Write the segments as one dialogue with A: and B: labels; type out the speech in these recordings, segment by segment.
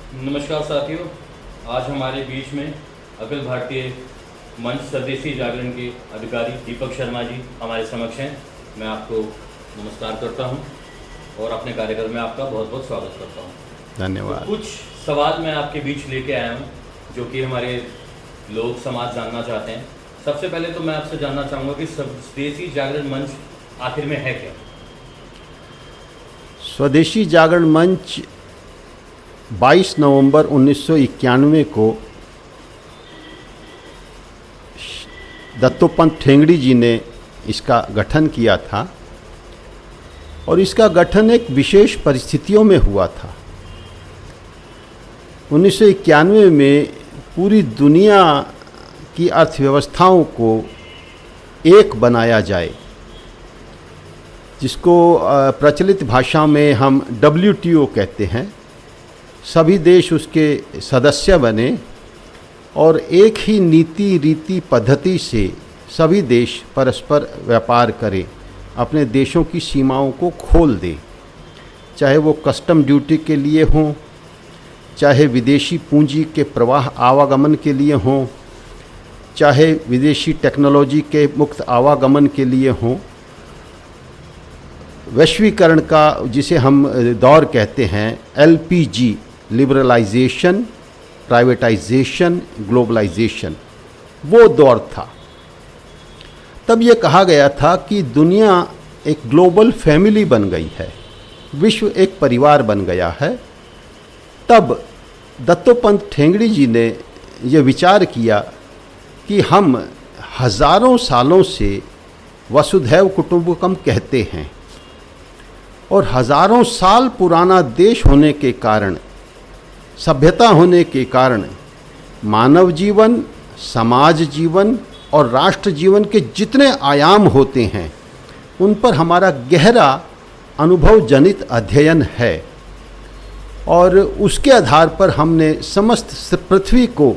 A: नमस्कार साथियों, आज हमारे बीच में अखिल भारतीय मंच स्वदेशी जागरण के अधिकारी दीपक शर्मा जी हमारे समक्ष हैं। मैं आपको नमस्कार करता हूं और अपने कार्यक्रम में आपका बहुत बहुत स्वागत करता हूं।
B: धन्यवाद।
A: तो कुछ सवाल मैं आपके बीच लेके आया हूं जो कि हमारे लोग समाज जानना चाहते हैं। सबसे पहले तो मैं आपसे जानना चाहूँगा कि स्वदेशी जागरण मंच आखिर में है क्या?
B: स्वदेशी जागरण मंच 22 नवंबर 1991 को दत्तोपंत ठेंगड़ी जी ने इसका गठन किया था और इसका गठन एक विशेष परिस्थितियों में हुआ था। 1991 में पूरी दुनिया की अर्थव्यवस्थाओं को एक बनाया जाए, जिसको प्रचलित भाषा में हम WTO कहते हैं। सभी देश उसके सदस्य बने और एक ही नीति रीति पद्धति से सभी देश परस्पर व्यापार करें, अपने देशों की सीमाओं को खोल दें, चाहे वो कस्टम ड्यूटी के लिए हों, चाहे विदेशी पूंजी के प्रवाह आवागमन के लिए हों, चाहे विदेशी टेक्नोलॉजी के मुक्त आवागमन के लिए हों। वैश्वीकरण का जिसे हम दौर कहते हैं, LPG, लिबरलाइजेशन, प्राइवेटाइजेशन, ग्लोबलाइजेशन, वो दौर था। तब ये कहा गया था कि दुनिया एक ग्लोबल फैमिली बन गई है, विश्व एक परिवार बन गया है। तब दत्तोपंत ठेंगड़ी जी ने ये विचार किया कि हम हजारों सालों से वसुधैव कुटुंबकम कहते हैं और हजारों साल पुराना देश होने के कारण, सभ्यता होने के कारण, मानव जीवन, समाज जीवन और राष्ट्र जीवन के जितने आयाम होते हैं उन पर हमारा गहरा अनुभव जनित अध्ययन है और उसके आधार पर हमने समस्त पृथ्वी को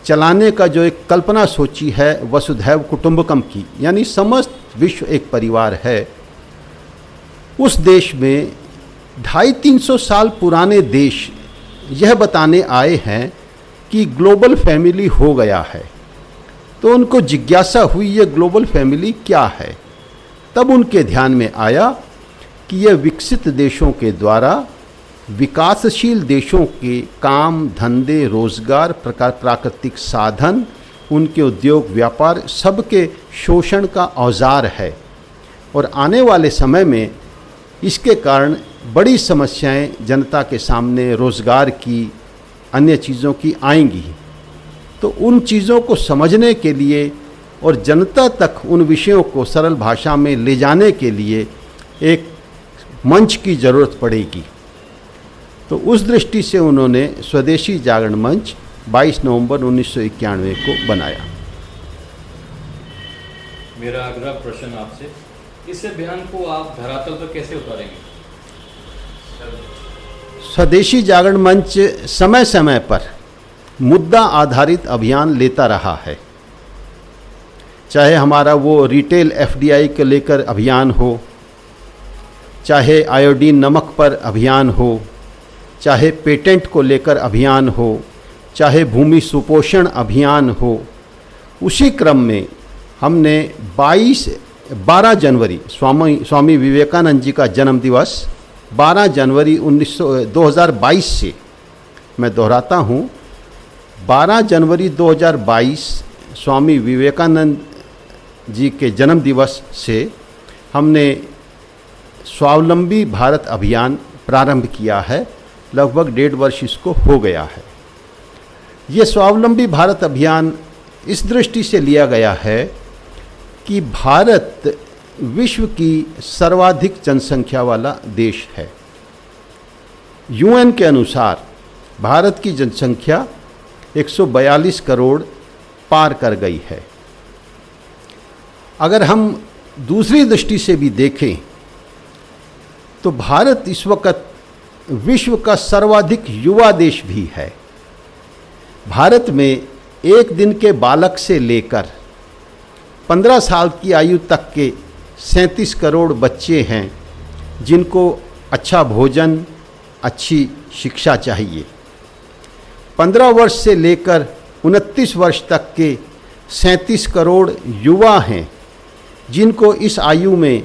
B: चलाने का जो एक कल्पना सोची है वसुधैव कुटुंबकम की, यानी समस्त विश्व एक परिवार है। उस देश में 250-300 साल पुराने देश यह बताने आए हैं कि ग्लोबल फैमिली हो गया है। तो उनको जिज्ञासा हुई ये ग्लोबल फैमिली क्या है। तब उनके ध्यान में आया कि यह विकसित देशों के द्वारा विकासशील देशों के काम धंधे, रोजगार, प्राकृतिक साधन, उनके उद्योग व्यापार सबके शोषण का औजार है और आने वाले समय में इसके कारण बड़ी समस्याएं जनता के सामने रोज़गार की, अन्य चीज़ों की आएंगी। तो उन चीज़ों को समझने के लिए और जनता तक उन विषयों को सरल भाषा में ले जाने के लिए एक मंच की ज़रूरत पड़ेगी। तो उस दृष्टि से उन्होंने स्वदेशी जागरण मंच 22 नवंबर 1991 को बनाया।
A: मेरा अगला प्रश्न आपसे, इस अभियान को आप धरातल पर कैसे उतारेंगे?
B: स्वदेशी जागरण मंच समय समय पर मुद्दा आधारित अभियान लेता रहा है। चाहे हमारा वो रिटेल FDI को लेकर अभियान हो, चाहे आयोडीन नमक पर अभियान हो, चाहे पेटेंट को लेकर अभियान हो, चाहे भूमि सुपोषण अभियान हो। उसी क्रम में हमने 12 जनवरी स्वामी विवेकानंद जी का जन्म दिवस 12 जनवरी 2022 से, मैं दोहराता हूँ, 12 जनवरी 2022 स्वामी विवेकानंद जी के जन्म दिवस से हमने स्वावलंबी भारत अभियान प्रारंभ किया है। लगभग 1.5 वर्ष इसको हो गया है। ये स्वावलंबी भारत अभियान इस दृष्टि से लिया गया है कि भारत विश्व की सर्वाधिक जनसंख्या वाला देश है। UN के अनुसार भारत की जनसंख्या 142 करोड़ पार कर गई है। अगर हम दूसरी दृष्टि से भी देखें तो भारत इस वक्त विश्व का सर्वाधिक युवा देश भी है। भारत में एक दिन के बालक से लेकर 15 साल की आयु तक के 37 करोड़ बच्चे हैं जिनको अच्छा भोजन, अच्छी शिक्षा चाहिए। 15 वर्ष से लेकर 29 वर्ष तक के 37 करोड़ युवा हैं जिनको इस आयु में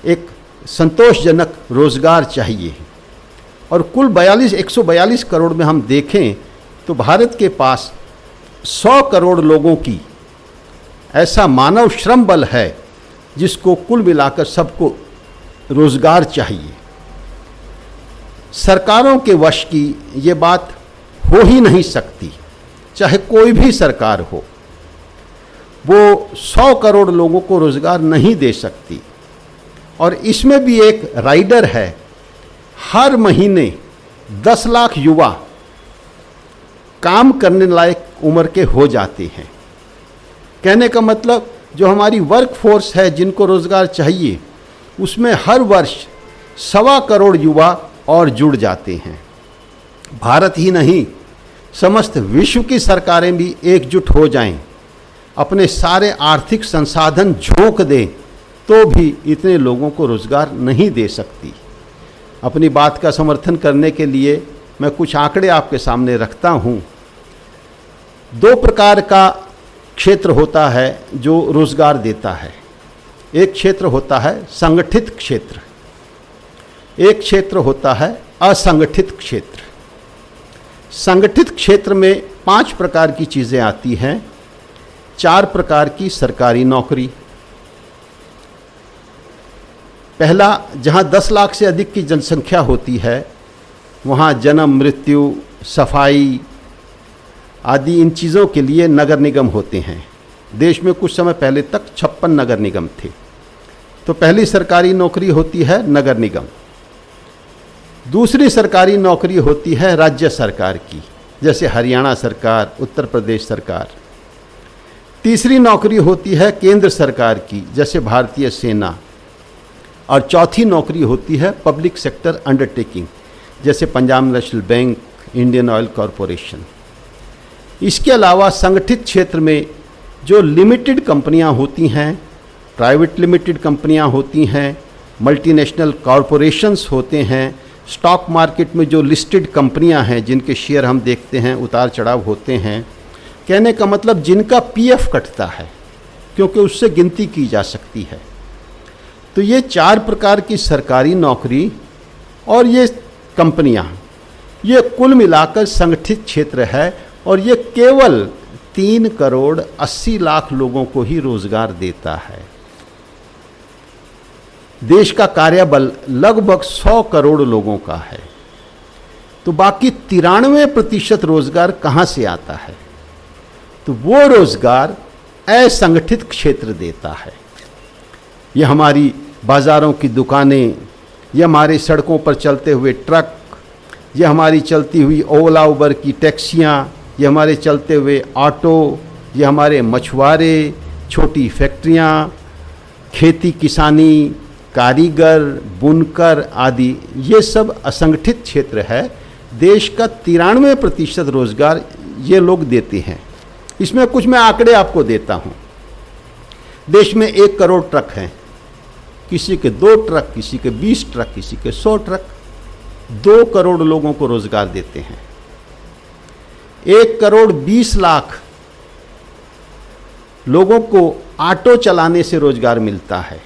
B: एक संतोषजनक रोज़गार चाहिए। और कुल 142 करोड़ में हम देखें तो भारत के पास 100 करोड़ लोगों की ऐसा मानव श्रम बल है जिसको कुल मिलाकर सबको रोज़गार चाहिए। सरकारों के वश की ये बात हो ही नहीं सकती, चाहे कोई भी सरकार हो, वो 100 करोड़ लोगों को रोज़गार नहीं दे सकती। और इसमें भी एक राइडर है, हर महीने 10 लाख युवा काम करने लायक उम्र के हो जाते हैं। कहने का मतलब जो हमारी वर्क फोर्स है जिनको रोज़गार चाहिए, उसमें हर वर्ष 1.25 करोड़ युवा और जुड़ जाते हैं। भारत ही नहीं, समस्त विश्व की सरकारें भी एकजुट हो जाएं, अपने सारे आर्थिक संसाधन झोंक दें, तो भी इतने लोगों को रोज़गार नहीं दे सकती। अपनी बात का समर्थन करने के लिए मैं कुछ आंकड़े आपके सामने रखता हूँ। 2 प्रकार का क्षेत्र होता है जो रोज़गार देता है। एक क्षेत्र होता है संगठित क्षेत्र, एक क्षेत्र होता है असंगठित क्षेत्र। संगठित क्षेत्र में 5 प्रकार की चीज़ें आती हैं। 4 प्रकार की सरकारी नौकरी। पहला, जहाँ 10 लाख से अधिक की जनसंख्या होती है वहाँ जन्म, मृत्यु, सफाई आदि इन चीज़ों के लिए नगर निगम होते हैं। देश में कुछ समय पहले तक 56 नगर निगम थे। तो पहली सरकारी नौकरी होती है नगर निगम। दूसरी सरकारी नौकरी होती है राज्य सरकार की, जैसे हरियाणा सरकार, उत्तर प्रदेश सरकार। तीसरी नौकरी होती है केंद्र सरकार की, जैसे भारतीय सेना। और चौथी नौकरी होती है पब्लिक सेक्टर अंडरटेकिंग, जैसे Punjab national bank, Indian oil corporation. इसके अलावा संगठित क्षेत्र में जो लिमिटेड कंपनियां होती हैं, प्राइवेट लिमिटेड कंपनियां होती हैं, मल्टीनेशनल कॉरपोरेशंस होते हैं, स्टॉक मार्केट में जो लिस्टेड कंपनियां हैं जिनके शेयर हम देखते हैं उतार चढ़ाव होते हैं, कहने का मतलब जिनका पीएफ कटता है, क्योंकि उससे गिनती की जा सकती है। तो ये 4 प्रकार की सरकारी नौकरी और ये कंपनियां, ये कुल मिलाकर संगठित क्षेत्र है और ये केवल 3 करोड़ 80 लाख लोगों को ही रोजगार देता है। देश का कार्यबल लगभग 100 करोड़ लोगों का है। तो बाकी 93% रोजगार कहाँ से आता है? तो वो रोजगार असंगठित क्षेत्र देता है। ये हमारी बाज़ारों की दुकानें, ये हमारे सड़कों पर चलते हुए ट्रक, ये हमारी चलती हुई ओला उबर की टैक्सियाँ, ये हमारे चलते हुए ऑटो, ये हमारे मछुआरे, छोटी फैक्ट्रियाँ, खेती किसानी, कारीगर, बुनकर आदि, ये सब असंगठित क्षेत्र है। देश का 93% रोजगार ये लोग देते हैं। इसमें कुछ मैं आंकड़े आपको देता हूँ। देश में 1 करोड़ ट्रक हैं, किसी के 2 ट्रक, किसी के 20 ट्रक, किसी के 100 ट्रक, 2 करोड़ लोगों को रोजगार देते हैं। 1 करोड़ 20 लाख लोगों को ऑटो चलाने से रोजगार मिलता है।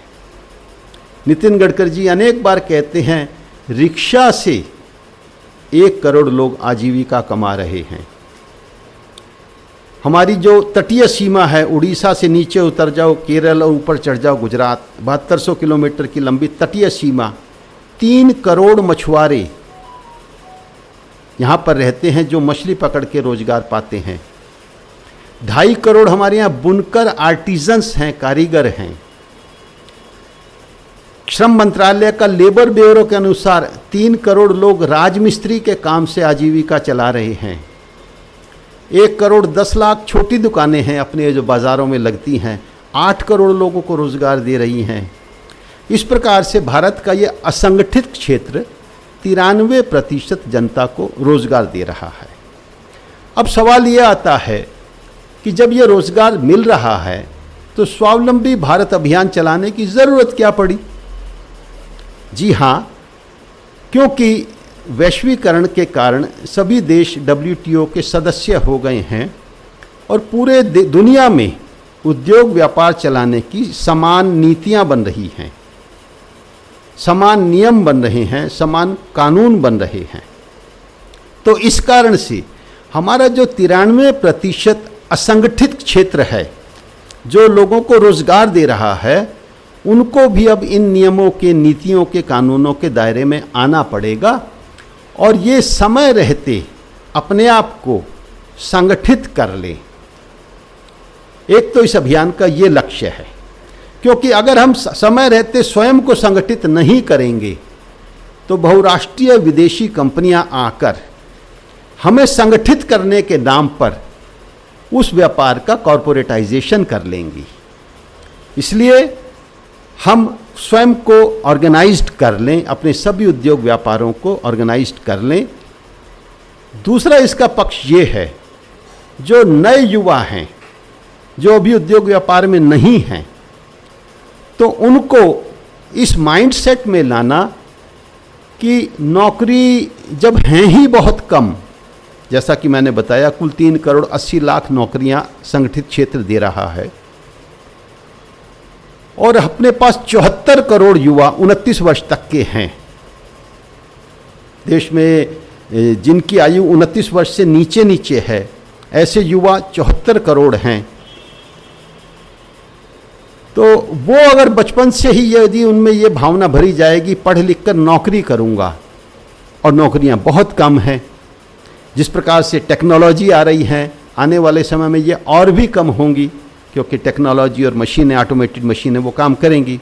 B: नितिन गडकरी जी अनेक बार कहते हैं रिक्शा से 1 करोड़ लोग आजीविका कमा रहे हैं। हमारी जो तटीय सीमा है, उड़ीसा से नीचे उतर जाओ केरल और ऊपर चढ़ जाओ गुजरात, 7200 किलोमीटर की लंबी तटीय सीमा, 3 करोड़ मछुआरे यहाँ पर रहते हैं जो मछली पकड़ के रोजगार पाते हैं। 2.5 करोड़ हमारे यहाँ बुनकर आर्टिजन्स हैं, कारीगर हैं। श्रम मंत्रालय का लेबर ब्यूरो के अनुसार 3 करोड़ लोग राजमिस्त्री के काम से आजीविका चला रहे हैं। 1 करोड़ 10 लाख छोटी दुकानें हैं अपने जो बाज़ारों में लगती हैं, 8 करोड़ लोगों को रोज़गार दे रही हैं। इस प्रकार से भारत का ये असंगठित क्षेत्र 93% जनता को रोज़गार दे रहा है। अब सवाल ये आता है कि जब ये रोज़गार मिल रहा है तो स्वावलंबी भारत अभियान चलाने की ज़रूरत क्या पड़ी? जी हाँ, क्योंकि वैश्वीकरण के कारण सभी देश WTO के सदस्य हो गए हैं और पूरे दुनिया में उद्योग व्यापार चलाने की समान नीतियां बन रही हैं, समान नियम बन रहे हैं, समान कानून बन रहे हैं। तो इस कारण से हमारा जो 93% असंगठित क्षेत्र है, जो लोगों को रोजगार दे रहा है, उनको भी अब इन नियमों के, नीतियों के, कानूनों के दायरे में आना पड़ेगा और ये समय रहते अपने आप को संगठित कर लें। एक तो इस अभियान का ये लक्ष्य है, क्योंकि अगर हम समय रहते स्वयं को संगठित नहीं करेंगे तो बहुराष्ट्रीय विदेशी कंपनियां आकर हमें संगठित करने के नाम पर उस व्यापार का कॉरपोरेटाइजेशन कर लेंगी। इसलिए हम स्वयं को ऑर्गेनाइज्ड कर लें, अपने सभी उद्योग व्यापारों को ऑर्गेनाइज्ड कर लें। दूसरा इसका पक्ष ये है, जो नए युवा हैं, जो अभी उद्योग व्यापार में नहीं हैं, तो उनको इस माइंडसेट में लाना कि नौकरी जब हैं ही बहुत कम, जैसा कि मैंने बताया कुल 3 करोड़ 80 लाख नौकरियां संगठित क्षेत्र दे रहा है और अपने पास 74 करोड़ युवा 29 वर्ष तक के हैं। देश में जिनकी आयु 29 वर्ष से नीचे है, ऐसे युवा 74 करोड़ हैं। तो वो अगर बचपन से ही यदि उनमें ये भावना भरी जाएगी पढ़ लिख कर नौकरी करूँगा, और नौकरियाँ बहुत कम हैं, जिस प्रकार से टेक्नोलॉजी आ रही है, आने वाले समय में ये और भी कम होंगी, क्योंकि टेक्नोलॉजी और मशीनें, ऑटोमेटेड मशीनें वो काम करेंगी।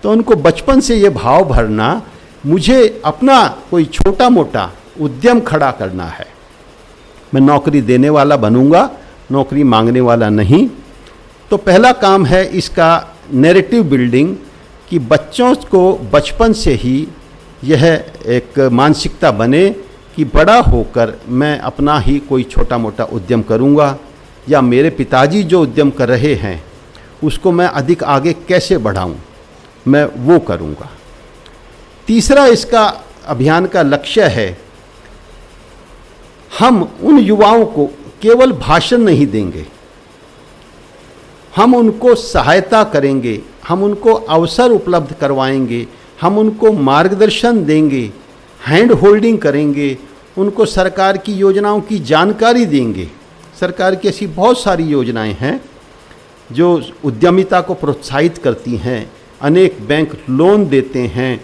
B: तो उनको बचपन से ये भाव भरना, मुझे अपना कोई छोटा मोटा उद्यम खड़ा करना है, मैं नौकरी देने वाला बनूंगा, नौकरी मांगने वाला नहीं। तो पहला काम है इसका नैरेटिव बिल्डिंग, कि बच्चों को बचपन से ही यह एक मानसिकता बने कि बड़ा होकर मैं अपना ही कोई छोटा मोटा उद्यम करूंगा, या मेरे पिताजी जो उद्यम कर रहे हैं उसको मैं अधिक आगे कैसे बढ़ाऊं, मैं वो करूंगा। तीसरा इसका अभियान का लक्ष्य है, हम उन युवाओं को केवल भाषण नहीं देंगे, हम उनको सहायता करेंगे, हम उनको अवसर उपलब्ध करवाएंगे, हम उनको मार्गदर्शन देंगे, हैंड होल्डिंग करेंगे, उनको सरकार की योजनाओं की जानकारी देंगे। सरकार की ऐसी बहुत सारी योजनाएं हैं जो उद्यमिता को प्रोत्साहित करती हैं, अनेक बैंक लोन देते हैं,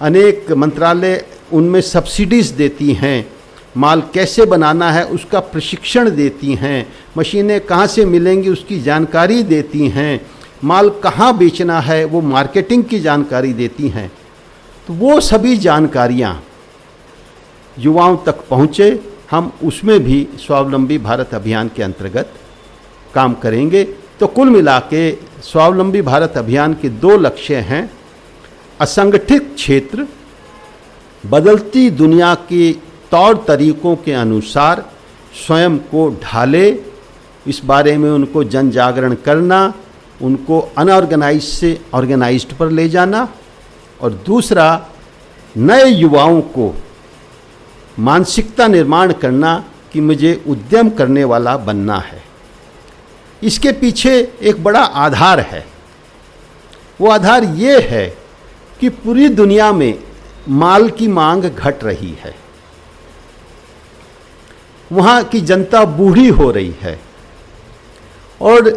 B: अनेक मंत्रालय उनमें सब्सिडीज़ देती हैं, माल कैसे बनाना है उसका प्रशिक्षण देती हैं, मशीनें कहाँ से मिलेंगी उसकी जानकारी देती हैं, माल कहाँ बेचना है वो मार्केटिंग की जानकारी देती हैं। तो वो सभी जानकारियाँ युवाओं तक पहुँचे, हम उसमें भी स्वावलंबी भारत अभियान के अंतर्गत काम करेंगे। तो कुल मिला के स्वावलंबी भारत अभियान के 2 लक्ष्य हैं, असंगठित क्षेत्र बदलती दुनिया के तौर तरीकों के अनुसार स्वयं को ढाले, इस बारे में उनको जन जागरण करना, उनको अनऑर्गेनाइज से ऑर्गेनाइज्ड पर ले जाना, और दूसरा नए युवाओं को मानसिकता निर्माण करना कि मुझे उद्यम करने वाला बनना है। इसके पीछे एक बड़ा आधार है, वो आधार ये है कि पूरी दुनिया में माल की मांग घट रही है, वहाँ की जनता बूढ़ी हो रही है, और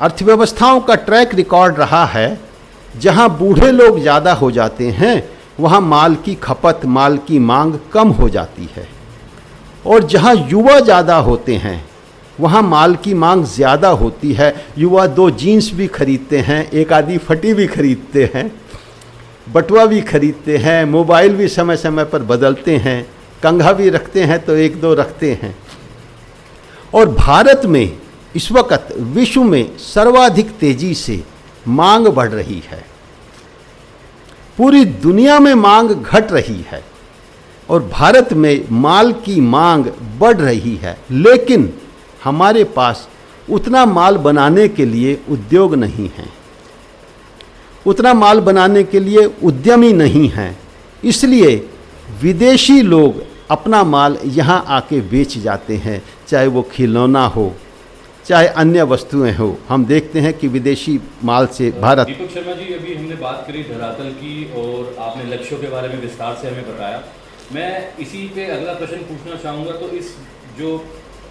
B: अर्थव्यवस्थाओं का ट्रैक रिकॉर्ड रहा है जहाँ बूढ़े लोग ज़्यादा हो जाते हैं वहाँ माल की खपत, माल की मांग कम हो जाती है, और जहाँ युवा ज़्यादा होते हैं वहाँ माल की मांग ज़्यादा होती है। युवा 2 जीन्स भी खरीदते हैं, एक आधी फटी भी खरीदते हैं, बटुआ भी खरीदते हैं, मोबाइल भी समय समय पर बदलते हैं, कंघा भी रखते हैं तो 1-2 रखते हैं। और भारत में इस वक्त विश्व में सर्वाधिक तेजी से मांग बढ़ रही है, पूरी दुनिया में मांग घट रही है और भारत में माल की मांग बढ़ रही है, लेकिन हमारे पास उतना माल बनाने के लिए उद्योग नहीं है, उतना माल बनाने के लिए उद्यमी नहीं हैं। इसलिए विदेशी लोग अपना माल यहाँ आके बेच जाते हैं, चाहे वो खिलौना हो, चाहे अन्य वस्तुएं हो। हम देखते हैं कि विदेशी माल से भारत।
A: दीपक शर्मा जी, अभी हमने बात करी धरातल की और आपने लक्ष्यों के बारे में विस्तार से हमें बताया। मैं इसी पे अगला प्रश्न पूछना चाहूँगा। तो इस जो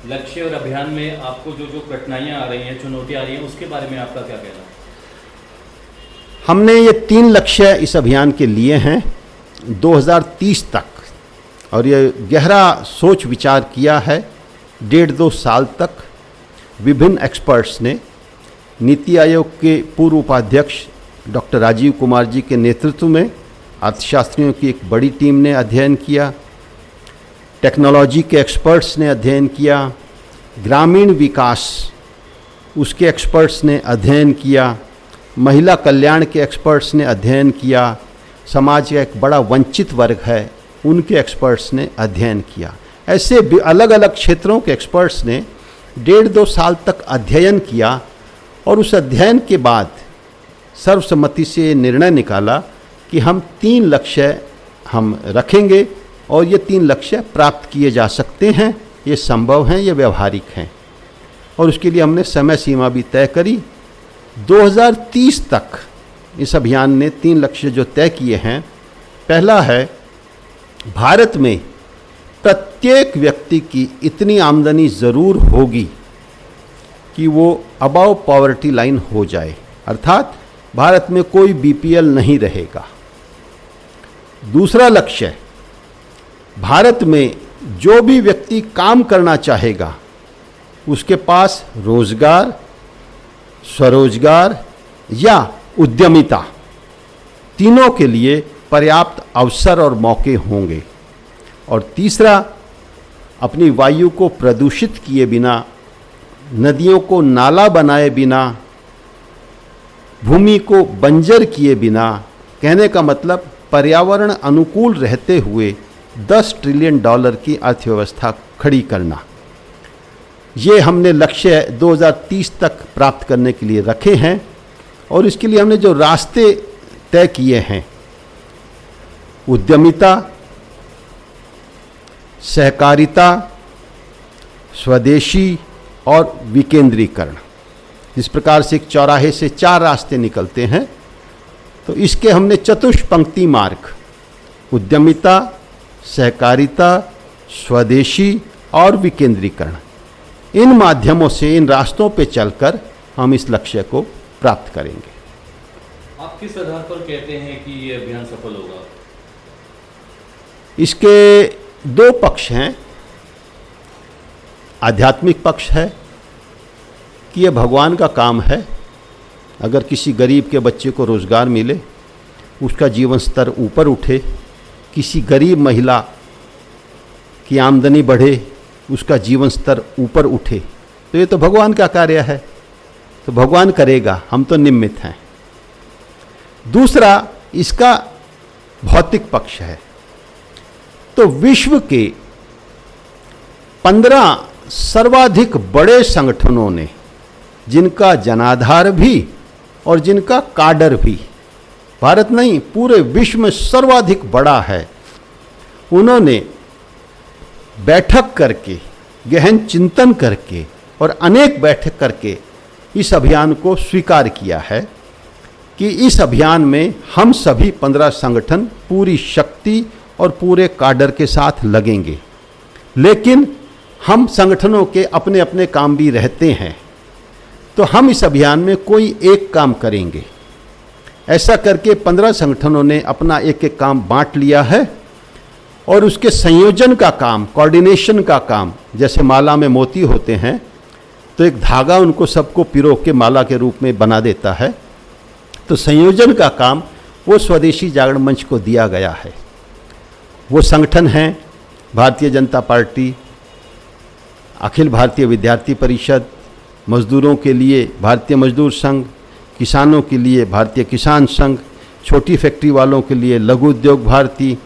A: लक्ष्य और अभियान में आपको जो जो कठिनाइयाँ आ रही हैं, चुनौतियाँ आ रही हैं, उसके बारे में आपका क्या कहना है?
B: हमने ये 3 लक्ष्य इस अभियान के लिए हैं 2030 तक, और ये गहरा सोच विचार किया है 1.5-2 साल तक। विभिन्न एक्सपर्ट्स ने, नीति आयोग के पूर्व उपाध्यक्ष डॉक्टर राजीव कुमार जी के नेतृत्व में अर्थशास्त्रियों की एक बड़ी टीम ने अध्ययन किया, टेक्नोलॉजी के एक्सपर्ट्स ने अध्ययन किया, ग्रामीण विकास उसके एक्सपर्ट्स ने अध्ययन किया, महिला कल्याण के एक्सपर्ट्स ने अध्ययन किया, समाज का एक बड़ा वंचित वर्ग है उनके एक्सपर्ट्स ने अध्ययन किया। ऐसे अलग अलग क्षेत्रों के एक्सपर्ट्स ने 1.5-2 साल तक अध्ययन किया, और उस अध्ययन के बाद सर्वसम्मति से निर्णय निकाला कि हम 3 लक्ष्य हम रखेंगे, और ये 3 लक्ष्य प्राप्त किए जा सकते हैं, ये संभव हैं, ये व्यवहारिक हैं। और उसके लिए हमने समय सीमा भी तय करी। 2030 तक इस अभियान ने 3 लक्ष्य जो तय किए हैं, पहला है भारत में प्रत्येक व्यक्ति की इतनी आमदनी ज़रूर होगी कि वो अबव पॉवर्टी लाइन हो जाए, अर्थात भारत में कोई बीपीएल नहीं रहेगा। दूसरा लक्ष्य, भारत में जो भी व्यक्ति काम करना चाहेगा उसके पास रोजगार, स्वरोजगार या उद्यमिता, तीनों के लिए पर्याप्त अवसर और मौके होंगे। और तीसरा, अपनी वायु को प्रदूषित किए बिना, नदियों को नाला बनाए बिना, भूमि को बंजर किए बिना, कहने का मतलब पर्यावरण अनुकूल रहते हुए $10 ट्रिलियन की अर्थव्यवस्था खड़ी करना। ये हमने लक्ष्य 2030 तक प्राप्त करने के लिए रखे हैं। और इसके लिए हमने जो रास्ते तय किए हैं, उद्यमिता, सहकारिता, स्वदेशी और विकेंद्रीकरण, इस प्रकार से एक चौराहे से 4 रास्ते निकलते हैं। तो इसके हमने चतुष्पंक्ति मार्ग, उद्यमिता, सहकारिता, स्वदेशी और विकेंद्रीकरण, इन माध्यमों से, इन रास्तों पे चलकर हम इस लक्ष्य को प्राप्त करेंगे।
A: आप किस आधार पर कहते हैं कि ये अभियान सफल होगा?
B: इसके 2 पक्ष हैं। आध्यात्मिक पक्ष है कि यह भगवान का काम है। अगर किसी गरीब के बच्चे को रोज़गार मिले, उसका जीवन स्तर ऊपर उठे, किसी गरीब महिला की आमदनी बढ़े, उसका जीवन स्तर ऊपर उठे, तो ये तो भगवान का कार्य है, तो भगवान करेगा, हम तो निमित्त हैं। दूसरा, इसका भौतिक पक्ष है। तो विश्व के 15 सर्वाधिक बड़े संगठनों ने, जिनका जनाधार भी और जिनका काडर भी भारत नहीं पूरे विश्व में सर्वाधिक बड़ा है, उन्होंने बैठक करके, गहन चिंतन करके और अनेक बैठक करके इस अभियान को स्वीकार किया है कि इस अभियान में हम सभी 15 संगठन पूरी शक्ति और पूरे काडर के साथ लगेंगे। लेकिन हम संगठनों के अपने अपने काम भी रहते हैं, तो हम इस अभियान में कोई एक काम करेंगे। ऐसा करके 15 संगठनों ने अपना एक एक काम बांट लिया है, और उसके संयोजन का काम, कोऑर्डिनेशन का काम, जैसे माला में मोती होते हैं तो एक धागा उनको सबको पिरो के माला के रूप में बना देता है, तो संयोजन का काम वो स्वदेशी जागरण मंच को दिया गया है। वो संगठन हैं भारतीय जनता पार्टी, अखिल भारतीय विद्यार्थी परिषद, मजदूरों के लिए भारतीय मजदूर संघ, किसानों के लिए भारतीय किसान संघ, छोटी फैक्ट्री वालों के लिए लघु उद्योग भारती,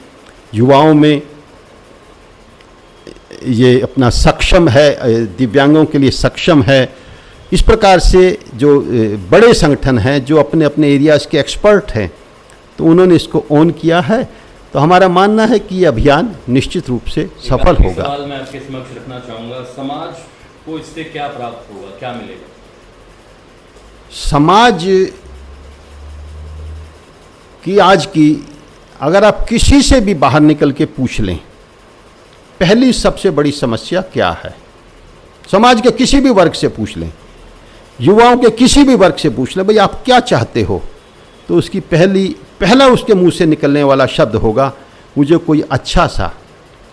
B: युवाओं में ये अपना सक्षम है, दिव्यांगों के लिए सक्षम है। इस प्रकार से जो बड़े संगठन हैं, जो अपने अपने एरियाज़ के एक्सपर्ट हैं, तो उन्होंने इसको ओन किया है। तो हमारा मानना है कि ये अभियान निश्चित रूप से सफल
A: आखिरी
B: होगा।
A: सवाल मैं आपके समक्ष रखना चाहूँगा, समाज को इससे क्या प्राप्त होगा, क्या मिलेगा?
B: समाज की आज की अगर आप किसी से भी बाहर निकल के पूछ लें, पहली सबसे बड़ी समस्या क्या है, समाज के किसी भी वर्ग से पूछ लें, युवाओं के किसी भी वर्ग से पूछ लें, भाई आप क्या चाहते हो, तो उसकी पहला उसके मुंह से निकलने वाला शब्द होगा, मुझे कोई अच्छा सा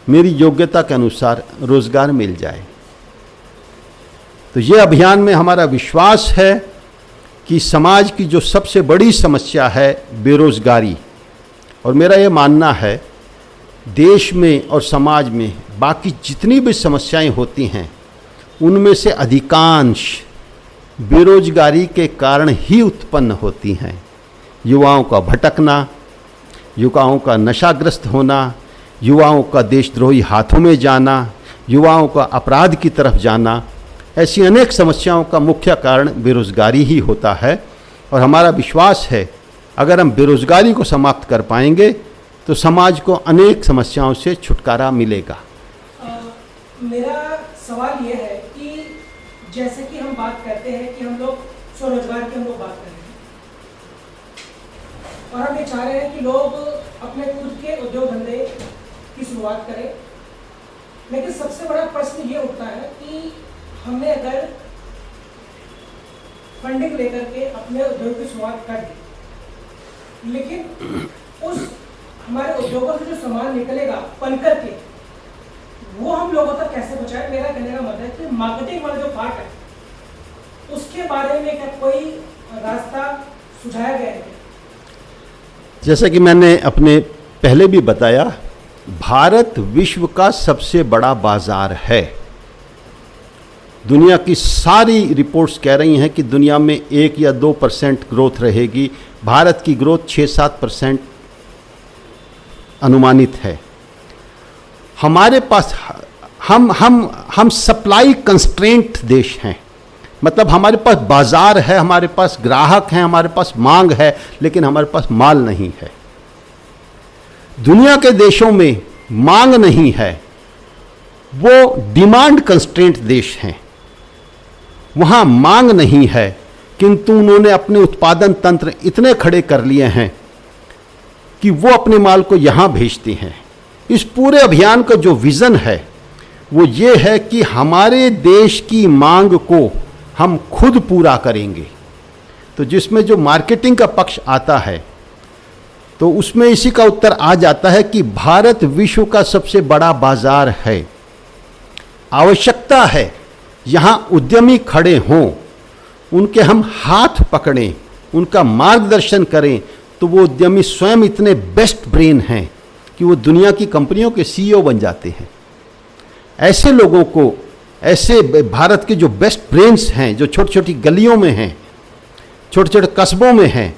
B: मेरी योग्यता के अनुसार रोजगार मिल जाए। तो ये अभियान में हमारा विश्वास है कि समाज की जो सबसे बड़ी समस्या है बेरोजगारी, और मेरा ये मानना है देश में और समाज में बाकी जितनी भी समस्याएं होती हैं उनमें से अधिकांश बेरोजगारी के कारण ही उत्पन्न होती हैं। युवाओं का भटकना, युवाओं का नशाग्रस्त होना, युवाओं का देशद्रोही हाथों में जाना, युवाओं का अपराध की तरफ जाना, ऐसी अनेक समस्याओं का मुख्य कारण बेरोजगारी ही होता है। और हमारा विश्वास है अगर हम बेरोजगारी को समाप्त कर पाएंगे तो समाज को अनेक समस्याओं से छुटकारा मिलेगा।
C: मेरा सवाल ये है कि जैसे कि हम बात करते हैं कि हम लोग स्वरोजगार की हम लोग बात कर रहे हैं और हम ये चाह रहे हैं कि लोग अपने खुद के उद्योग धंधे की शुरुआत करें, लेकिन सबसे बड़ा प्रश्न ये उठता है कि हमने अगर फंडिंग लेकर के अपने उद्योग की शुरुआत कर दी, लेकिन उस हमारे उद्योगों से जो सामान निकलेगा पन करके वो हम लोगों तक कैसे पहुंचाए। मेरा कहने का मतलब है कि मार्केटिंग वाला जो पार्ट है उसके बारे में क्या कोई रास्ता सुझाया गया है?
B: जैसा कि मैंने अपने पहले भी बताया, भारत विश्व का सबसे बड़ा बाजार है। दुनिया की सारी रिपोर्ट्स कह रही हैं कि दुनिया में 1 या 2% ग्रोथ रहेगी, भारत की ग्रोथ 6-7% अनुमानित है। हमारे पास हम सप्लाई कंस्ट्रेंट देश हैं, मतलब हमारे पास बाजार है, हमारे पास ग्राहक हैं, हमारे पास मांग है, लेकिन हमारे पास माल नहीं है। दुनिया के देशों में मांग नहीं है, वो डिमांड कंस्ट्रेंट देश हैं, वहाँ मांग नहीं है, किंतु उन्होंने अपने उत्पादन तंत्र इतने खड़े कर लिए हैं कि वो अपने माल को यहाँ भेजते हैं। इस पूरे अभियान का जो विज़न है वो ये है कि हमारे देश की मांग को हम खुद पूरा करेंगे। तो जिसमें जो मार्केटिंग का पक्ष आता है तो उसमें इसी का उत्तर आ जाता है कि भारत विश्व का सबसे बड़ा बाजार है। आवश्यकता है यहाँ उद्यमी खड़े हों, उनके हम हाथ पकड़ें, उनका मार्गदर्शन करें, तो वो उद्यमी स्वयं इतने बेस्ट ब्रेन हैं कि वो दुनिया की कंपनियों के सीईओ बन जाते हैं। ऐसे लोगों को, ऐसे भारत के जो बेस्ट ब्रेन्स हैं, जो छोटी छोटी गलियों में हैं, छोटे छोटे कस्बों में हैं,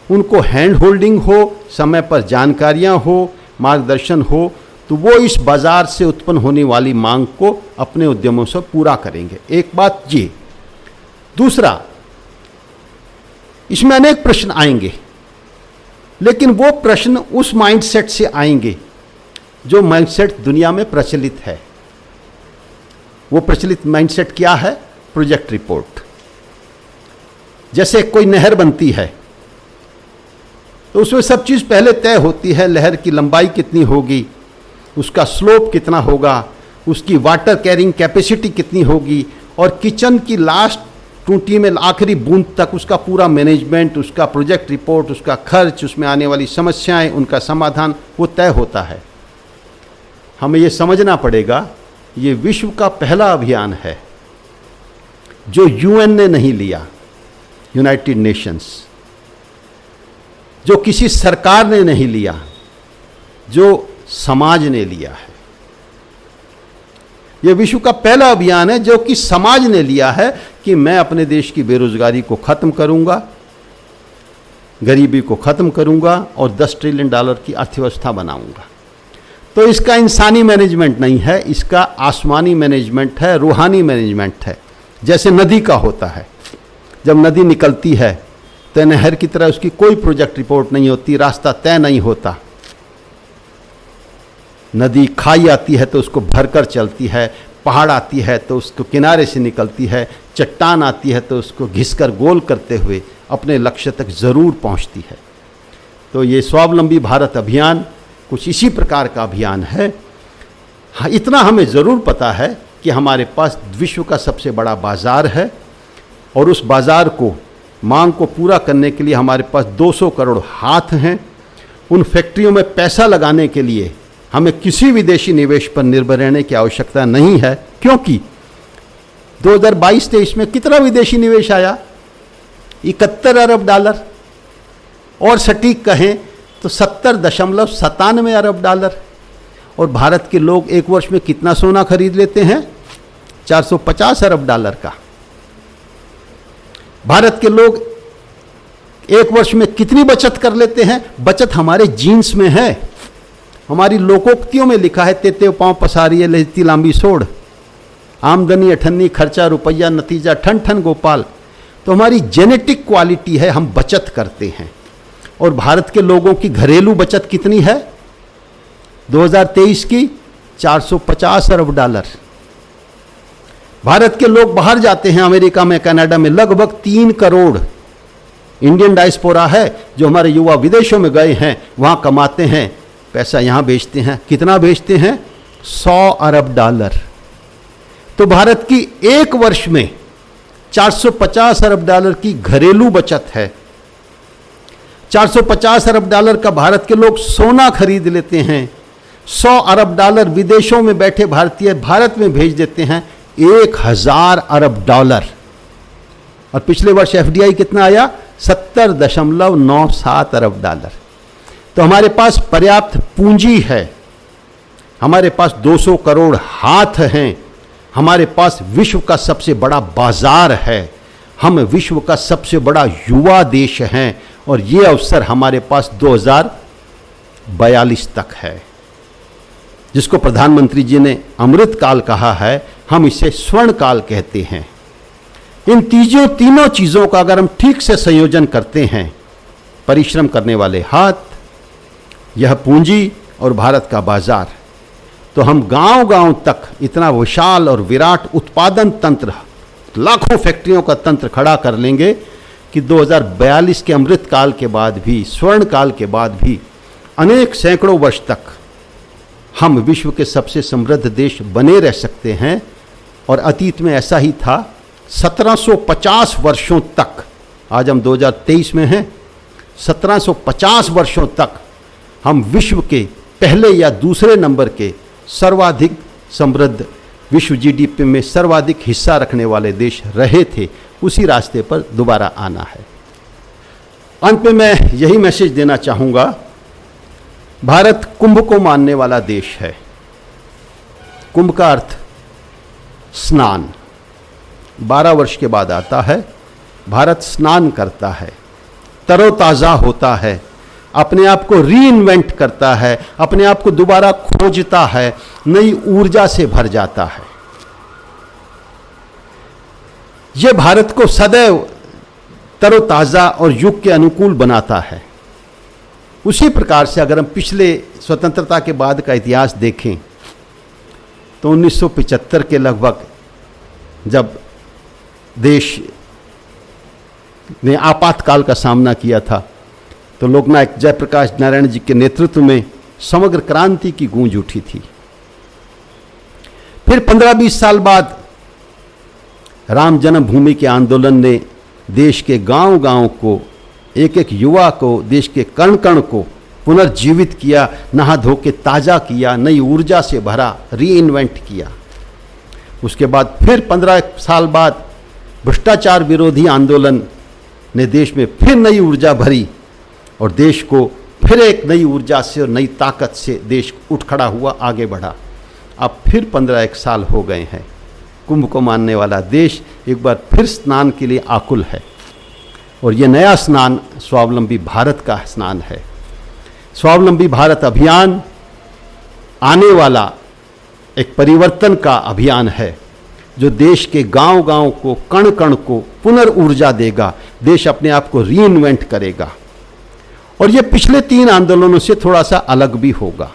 B: उनको हैंड होल्डिंग हो, समय पर जानकारियाँ हो, मार्गदर्शन हो, तो वो इस बाज़ार से उत्पन्न होने वाली मांग को अपने उद्यमों से पूरा करेंगे। एक बात ये। दूसरा, इसमें अनेक प्रश्न आएंगे, लेकिन वो प्रश्न उस माइंडसेट से आएंगे जो माइंडसेट दुनिया में प्रचलित है। वो प्रचलित माइंडसेट क्या है? Project report. जैसे कोई नहर बनती है तो उसमें सब चीज़ पहले तय होती है, नहर की लंबाई कितनी होगी, उसका स्लोप कितना होगा, उसकी वाटर कैरिंग कैपेसिटी कितनी होगी, और किचन की लास्ट टूटी में आखिरी बूंद तक उसका पूरा मैनेजमेंट, उसका प्रोजेक्ट रिपोर्ट, उसका खर्च, उसमें आने वाली समस्याएं, उनका समाधान, वो तय होता है। हमें ये समझना पड़ेगा, ये विश्व का पहला अभियान है जो यूएन ने नहीं लिया, यूनाइटेड नेशंस, जो किसी सरकार ने नहीं लिया, जो समाज ने लिया है। यह विश्व का पहला अभियान है जो कि समाज ने लिया है कि मैं अपने देश की बेरोजगारी को खत्म करूंगा, गरीबी को खत्म करूंगा और $10 ट्रिलियन की अर्थव्यवस्था बनाऊंगा। तो इसका इंसानी मैनेजमेंट नहीं है, इसका आसमानी मैनेजमेंट है, रूहानी मैनेजमेंट है। जैसे नदी का होता है, जब नदी निकलती है तो नहर की तरह उसकी कोई प्रोजेक्ट रिपोर्ट नहीं होती, रास्ता तय नहीं होता, नदी खाई आती है तो उसको भरकर चलती है, पहाड़ आती है तो उसको किनारे से निकलती है, चट्टान आती है तो उसको घिसकर गोल करते हुए अपने लक्ष्य तक ज़रूर पहुंचती है। तो ये स्वावलंबी भारत अभियान कुछ इसी प्रकार का अभियान है। हाँ, इतना हमें ज़रूर पता है कि हमारे पास विश्व का सबसे बड़ा बाज़ार है और उस बाज़ार को, मांग को पूरा करने के लिए हमारे पास 200 करोड़ हाथ हैं। उन फैक्ट्रियों में पैसा लगाने के लिए हमें किसी विदेशी निवेश पर निर्भर रहने की आवश्यकता नहीं है, क्योंकि 2022-23 में कितना विदेशी निवेश आया? 71 अरब डॉलर, और सटीक कहें तो 70.97 अरब डॉलर। और भारत के लोग एक वर्ष में कितना सोना खरीद लेते हैं? 450 अरब डॉलर का। भारत के लोग एक वर्ष में कितनी बचत कर लेते हैं? बचत हमारे जीन्स में है, हमारी लोकोक्तियों में लिखा है, तेते पाँव पसारिए लेती लांबी सोड़, आमदनी अठन्नी खर्चा रुपया नतीजा ठन ठन गोपाल। तो हमारी जेनेटिक क्वालिटी है, हम बचत करते हैं। और भारत के लोगों की घरेलू बचत कितनी है 2023 की? 450 अरब डॉलर। भारत के लोग बाहर जाते हैं, अमेरिका में, कनाडा में, लगभग 3 करोड़ इंडियन डायस्पोरा है जो हमारे युवा विदेशों में गए हैं, वहां कमाते हैं, पैसा यहां बेचते हैं। कितना बेचते हैं? 100 अरब डॉलर। तो भारत की एक वर्ष में 450 अरब डॉलर की घरेलू बचत है। 450 अरब डॉलर का भारत के लोग सोना खरीद लेते हैं। 100 अरब डॉलर विदेशों में बैठे भारतीय भारत में भेज देते हैं, 1000 अरब डॉलर। और पिछले वर्ष एफडीआई कितना आया? 70.97 अरब डॉलर। तो हमारे पास पर्याप्त पूंजी है, हमारे पास 200 करोड़ हाथ हैं, हमारे पास विश्व का सबसे बड़ा बाजार है, हम विश्व का सबसे बड़ा युवा देश हैं, और ये अवसर हमारे पास 2042 तक है, जिसको प्रधानमंत्री जी ने अमृत काल कहा है, हम इसे स्वर्ण काल कहते हैं। इन तीनों चीज़ों का अगर हम ठीक से संयोजन करते हैं, परिश्रम करने वाले हाथ, यह पूंजी और भारत का बाजार, तो हम गांव-गांव तक इतना विशाल और विराट उत्पादन तंत्र, लाखों फैक्ट्रियों का तंत्र खड़ा कर लेंगे कि 2042 के अमृत काल के बाद भी, स्वर्ण काल के बाद भी अनेक सैकड़ों वर्ष तक हम विश्व के सबसे समृद्ध देश बने रह सकते हैं। और अतीत में ऐसा ही था। 1750 वर्षों तक, आज हम 2023 में हैं, 1750 वर्षों तक हम विश्व के पहले या दूसरे नंबर के सर्वाधिक समृद्ध, विश्व जीडीपी में सर्वाधिक हिस्सा रखने वाले देश रहे थे। उसी रास्ते पर दोबारा आना है। अंत में मैं यही मैसेज देना चाहूँगा, भारत कुंभ को मानने वाला देश है। कुंभ का अर्थ स्नान, 12 वर्ष के बाद आता है। भारत स्नान करता है, तरोताज़ा होता है, अपने आप को रीइन्वेंट करता है, अपने आप को दोबारा खोजता है, नई ऊर्जा से भर जाता है। यह भारत को सदैव तरोताज़ा और युग के अनुकूल बनाता है। उसी प्रकार से अगर हम पिछले स्वतंत्रता के बाद का इतिहास देखें तो 1975 के लगभग, जब देश ने आपातकाल का सामना किया था, तो लोकनायक जयप्रकाश नारायण जी के नेतृत्व में समग्र क्रांति की गूंज उठी थी। फिर 15-20 साल बाद राम जन्मभूमि के आंदोलन ने देश के गांव-गांव को, एक एक युवा को, देश के कण कण को पुनर्जीवित किया, नहा धो के ताज़ा किया, नई ऊर्जा से भरा, रीइन्वेंट किया। उसके बाद फिर 15 साल बाद भ्रष्टाचार विरोधी आंदोलन ने देश में फिर नई ऊर्जा भरी और देश को फिर एक नई ऊर्जा से और नई ताकत से देश उठ खड़ा हुआ, आगे बढ़ा। अब फिर 15 साल हो गए हैं। कुंभ को मानने वाला देश एक बार फिर स्नान के लिए आकुल है, और ये नया स्नान स्वावलंबी भारत का स्नान है। स्वावलंबी भारत अभियान आने वाला एक परिवर्तन का अभियान है, जो देश के गांव-गांव को, कण कण को पुनर्ऊर्जा देगा। देश अपने आप को रीइन्वेंट करेगा, और ये पिछले 3 आंदोलनों से थोड़ा सा अलग भी होगा।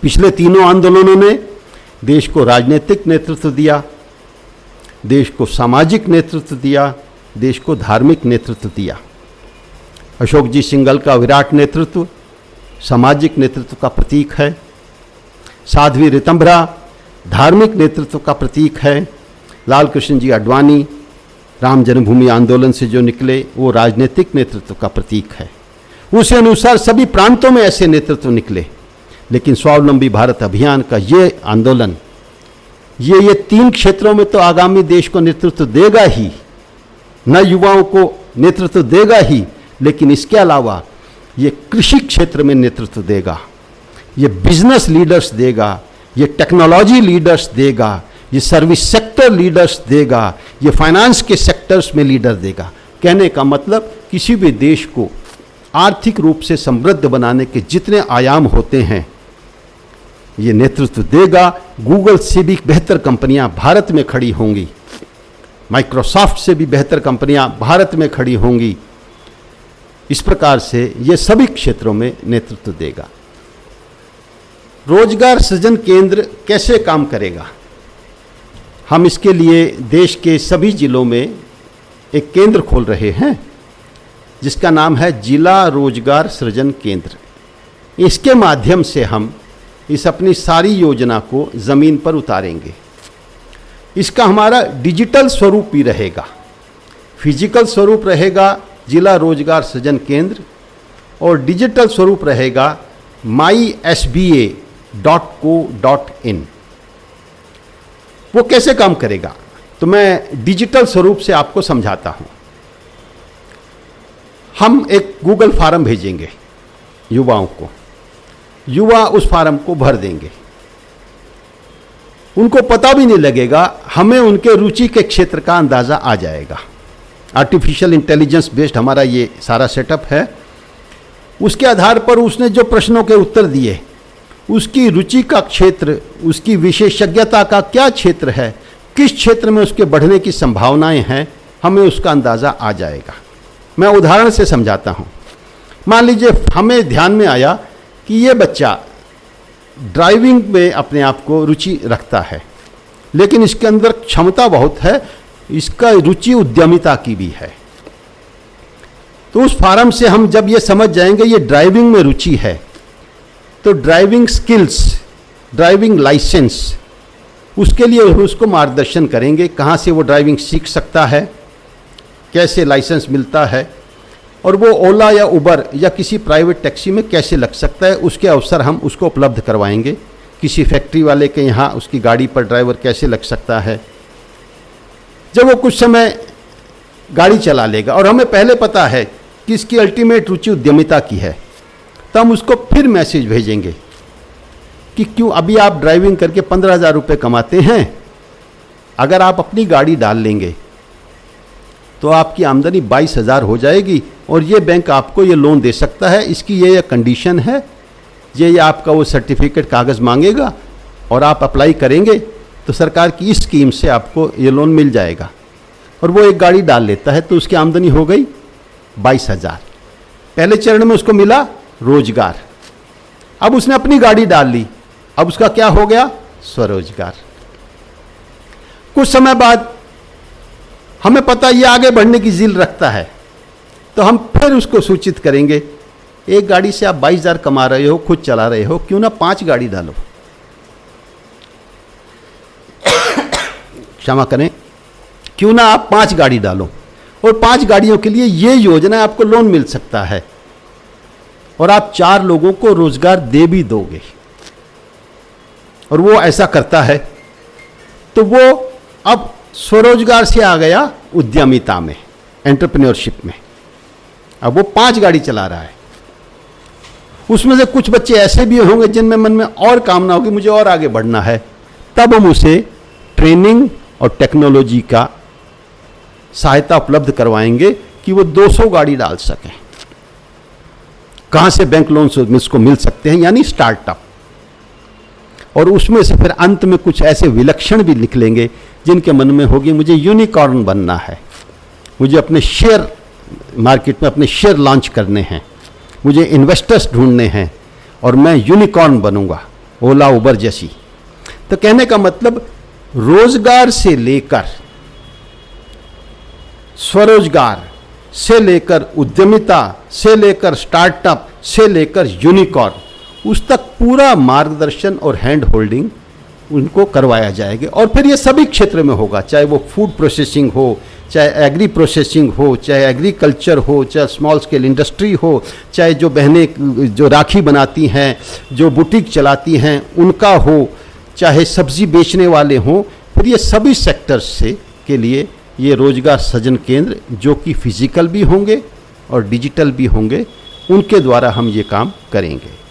B: पिछले तीनों आंदोलनों ने देश को राजनीतिक नेतृत्व दिया, देश को सामाजिक नेतृत्व दिया, देश को धार्मिक नेतृत्व दिया। अशोक जी सिंघल का विराट नेतृत्व सामाजिक नेतृत्व का प्रतीक है। साध्वी ऋतंभरा धार्मिक नेतृत्व का प्रतीक है। लाल कृष्ण जी आडवाणी राम जन्मभूमि आंदोलन से जो निकले वो राजनीतिक नेतृत्व का प्रतीक है। उसी अनुसार सभी प्रांतों में ऐसे नेतृत्व निकले, लेकिन स्वावलंबी भारत अभियान का ये आंदोलन ये 3 क्षेत्रों में तो आगामी देश को नेतृत्व देगा ही, न युवाओं को नेतृत्व देगा ही, लेकिन इसके अलावा ये कृषि क्षेत्र में नेतृत्व देगा, ये बिजनेस लीडर्स देगा, ये टेक्नोलॉजी लीडर्स देगा, ये सर्विस सेक्टर लीडर्स देगा, ये फाइनेंस के सेक्टर्स में लीडर देगा। कहने का मतलब किसी भी देश को आर्थिक रूप से समृद्ध बनाने के जितने आयाम होते हैं ये नेतृत्व देगा। गूगल से भी बेहतर कंपनियां भारत में खड़ी होंगी, माइक्रोसॉफ्ट से भी बेहतर कंपनियां भारत में खड़ी होंगी। इस प्रकार से ये सभी क्षेत्रों में नेतृत्व देगा। रोजगार सृजन केंद्र कैसे काम करेगा? हम इसके लिए देश के सभी जिलों में एक केंद्र खोल रहे हैं जिसका नाम है जिला रोजगार सृजन केंद्र। इसके माध्यम से हम इस अपनी सारी योजना को ज़मीन पर उतारेंगे। इसका हमारा डिजिटल स्वरूप भी रहेगा, फिजिकल स्वरूप रहेगा जिला रोजगार सृजन केंद्र, और डिजिटल स्वरूप रहेगा mysba.co.in। वो कैसे काम करेगा तो मैं डिजिटल स्वरूप से आपको समझाता हूँ। हम एक गूगल फॉर्म भेजेंगे युवाओं को, युवा उस फॉर्म को भर देंगे, उनको पता भी नहीं लगेगा, हमें उनके रुचि के क्षेत्र का अंदाज़ा आ जाएगा। आर्टिफिशियल इंटेलिजेंस बेस्ड हमारा ये सारा सेटअप है। उसके आधार पर उसने जो प्रश्नों के उत्तर दिए, उसकी रुचि का क्षेत्र, उसकी विशेषज्ञता का क्या क्षेत्र है, किस क्षेत्र में उसके बढ़ने की संभावनाएं हैं, हमें उसका अंदाज़ा आ जाएगा। मैं उदाहरण से समझाता हूँ। मान लीजिए हमें ध्यान में आया कि ये बच्चा ड्राइविंग में अपने आप को रुचि रखता है, लेकिन इसके अंदर क्षमता बहुत है, इसका रुचि उद्यमिता की भी है। तो उस फार्म से हम जब ये समझ जाएंगे ये ड्राइविंग में रुचि है, तो ड्राइविंग स्किल्स, ड्राइविंग लाइसेंस, उसके लिए उसको मार्गदर्शन करेंगे, कहाँ से वो ड्राइविंग सीख सकता है, कैसे लाइसेंस मिलता है, और वो ओला या उबर या किसी प्राइवेट टैक्सी में कैसे लग सकता है, उसके अवसर हम उसको उपलब्ध करवाएंगे। किसी फैक्ट्री वाले के यहाँ उसकी गाड़ी पर ड्राइवर कैसे लग सकता है। जब वो कुछ समय गाड़ी चला लेगा और हमें पहले पता है कि इसकी अल्टीमेट रुचि उद्यमिता की है, तो हम उसको फिर मैसेज भेजेंगे कि क्यों अभी आप ड्राइविंग करके 15,000 रुपये कमाते हैं, अगर आप अपनी गाड़ी डाल लेंगे तो आपकी आमदनी 22,000 हो जाएगी और ये बैंक आपको ये लोन दे सकता है, इसकी ये कंडीशन है, ये आपका वो सर्टिफिकेट कागज़ मांगेगा और आप अप्लाई करेंगे तो सरकार की इस स्कीम से आपको ये लोन मिल जाएगा। और वो एक गाड़ी डाल लेता है तो उसकी आमदनी हो गई 22,000। पहले चरण में उसको मिला रोजगार। अब उसने अपनी गाड़ी डाल ली, अब उसका क्या हो गया? स्वरोजगार। कुछ समय बाद हमें पता ये आगे बढ़ने की जिल रखता है, तो हम फिर उसको सूचित करेंगे, एक गाड़ी से आप 22,000 कमा रहे हो, खुद चला रहे हो, क्यों ना 5 गाड़ी डालो। क्षमा करें, क्यों ना आप 5 गाड़ी डालो और 5 गाड़ियों के लिए ये योजना आपको लोन मिल सकता है और आप 4 लोगों को रोजगार दे भी दोगे। और वो ऐसा करता है तो वो अब स्वरोजगार से आ गया उद्यमिता में, एंटरप्रेन्योरशिप में। अब वो 5 गाड़ी चला रहा है। उसमें से कुछ बच्चे ऐसे भी होंगे जिनमें मन में और कामना होगी, मुझे और आगे बढ़ना है, तब हम उसे ट्रेनिंग और टेक्नोलॉजी का सहायता उपलब्ध करवाएंगे कि वो 200 गाड़ी डाल सकें। कहाँ से बैंक लोन उसको मिल सकते हैं, यानी स्टार्टअप। और उसमें से फिर अंत में कुछ ऐसे विलक्षण भी निकलेंगे जिनके मन में होगी मुझे यूनिकॉर्न बनना है, मुझे अपने शेयर मार्केट में अपने शेयर लॉन्च करने हैं, मुझे इन्वेस्टर्स ढूंढने हैं और मैं यूनिकॉर्न बनूंगा। ओला उबर जैसी। तो कहने का मतलब रोजगार से लेकर स्वरोजगार से लेकर उद्यमिता से लेकर स्टार्टअप से लेकर यूनिकॉर्न उस तक पूरा मार्गदर्शन और हैंड होल्डिंग उनको करवाया जाएगा। और फिर ये सभी क्षेत्र में होगा, चाहे वो फूड प्रोसेसिंग हो, चाहे एग्री प्रोसेसिंग हो, चाहे एग्रीकल्चर हो, चाहे स्मॉल स्केल इंडस्ट्री हो, चाहे जो बहनें जो राखी बनाती हैं, जो बुटीक चलाती हैं उनका हो, चाहे सब्जी बेचने वाले हों, फिर ये सभी सेक्टर्स से के लिए ये रोजगार सृजन केंद्र जो कि फिजिकल भी होंगे और डिजिटल भी होंगे, उनके द्वारा हम ये काम करेंगे।